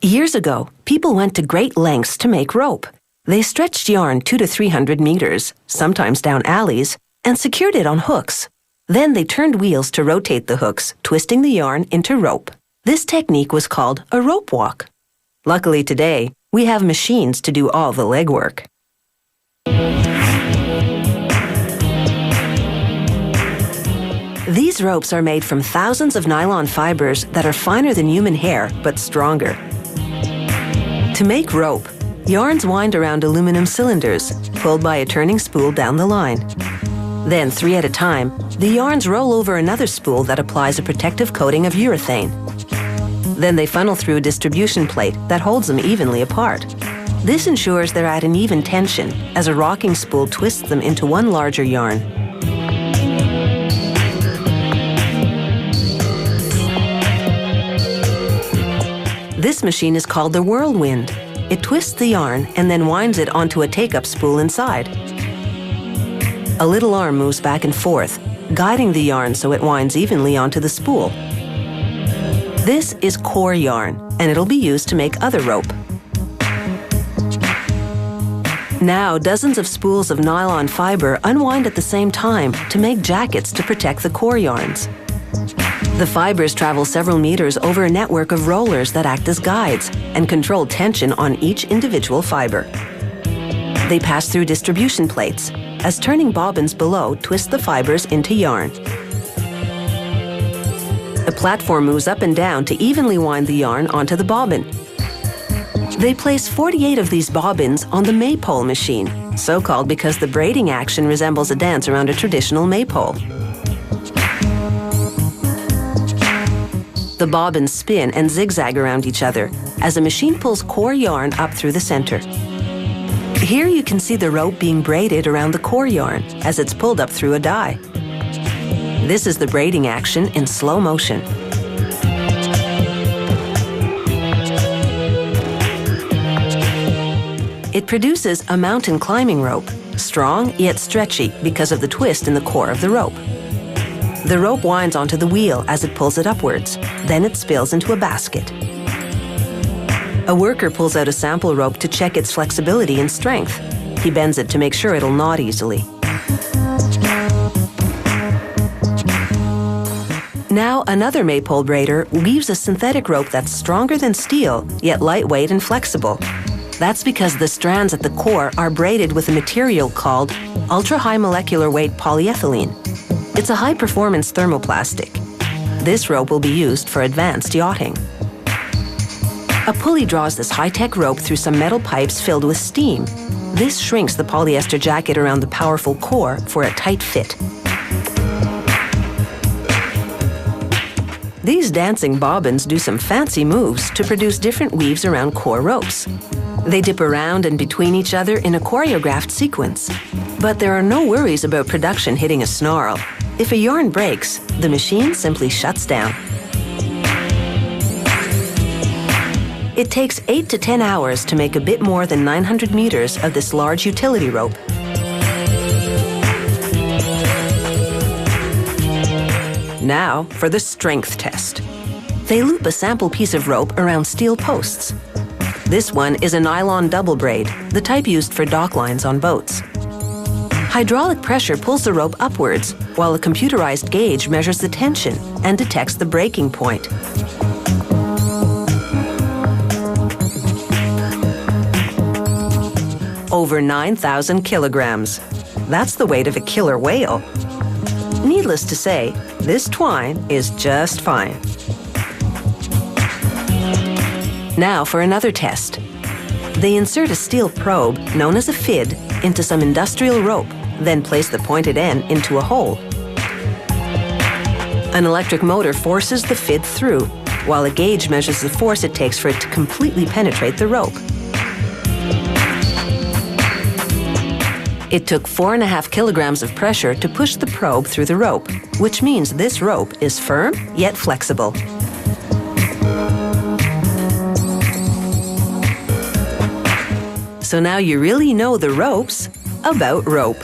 Years ago, people went to great lengths to make rope. They stretched yarn 200 to 300 meters, sometimes down alleys, and secured it on hooks. Then they turned wheels to rotate the hooks, twisting the yarn into rope. This technique was called a rope walk. Luckily today, we have machines to do all the legwork. These ropes are made from thousands of nylon fibers that are finer than human hair, but stronger. To make rope, yarns wind around aluminum cylinders, pulled by a turning spool down the line. Then, 3 at a time, the yarns roll over another spool that applies a protective coating of urethane. Then they funnel through a distribution plate that holds them evenly apart. This ensures they're at an even tension, as a rocking spool twists them into one larger yarn. This machine is called the whirlwind. It twists the yarn and then winds it onto a take-up spool inside. A little arm moves back and forth, guiding the yarn so it winds evenly onto the spool. This is core yarn, and it'll be used to make other rope. Now, dozens of spools of nylon fiber unwind at the same time to make jackets to protect the core yarns. The fibers travel several meters over a network of rollers that act as guides and control tension on each individual fiber. They pass through distribution plates, as turning bobbins below twist the fibers into yarn. The platform moves up and down to evenly wind the yarn onto the bobbin. They place 48 of these bobbins on the maypole machine, so called because the braiding action resembles a dance around a traditional maypole. The bobbins spin and zigzag around each other as the machine pulls core yarn up through the center. Here you can see the rope being braided around the core yarn as it's pulled up through a die. This is the braiding action in slow motion. It produces a mountain climbing rope, strong yet stretchy because of the twist in the core of the rope. The rope winds onto the wheel as it pulls it upwards. Then it spills into a basket. A worker pulls out a sample rope to check its flexibility and strength. He bends it to make sure it'll knot easily. Now another maypole braider weaves a synthetic rope that's stronger than steel, yet lightweight and flexible. That's because the strands at the core are braided with a material called ultra-high molecular weight polyethylene. It's a high-performance thermoplastic. This rope will be used for advanced yachting. A pulley draws this high-tech rope through some metal pipes filled with steam. This shrinks the polyester jacket around the powerful core for a tight fit. These dancing bobbins do some fancy moves to produce different weaves around core ropes. They dip around and between each other in a choreographed sequence. But there are no worries about production hitting a snarl. If a yarn breaks, the machine simply shuts down. It takes 8 to 10 hours to make a bit more than 900 meters of this large utility rope. Now for the strength test. They loop a sample piece of rope around steel posts. This one is a nylon double braid, the type used for dock lines on boats. Hydraulic pressure pulls the rope upwards, while a computerized gauge measures the tension and detects the breaking point. Over 9,000 kilograms. That's the weight of a killer whale. Needless to say, this twine is just fine. Now for another test. They insert a steel probe, known as a fid, into some industrial rope, then place the pointed end into a hole. An electric motor forces the fid through, while a gauge measures the force it takes for it to completely penetrate the rope. It took 4.5 kilograms of pressure to push the probe through the rope, which means this rope is firm yet flexible. So now you really know the ropes about rope.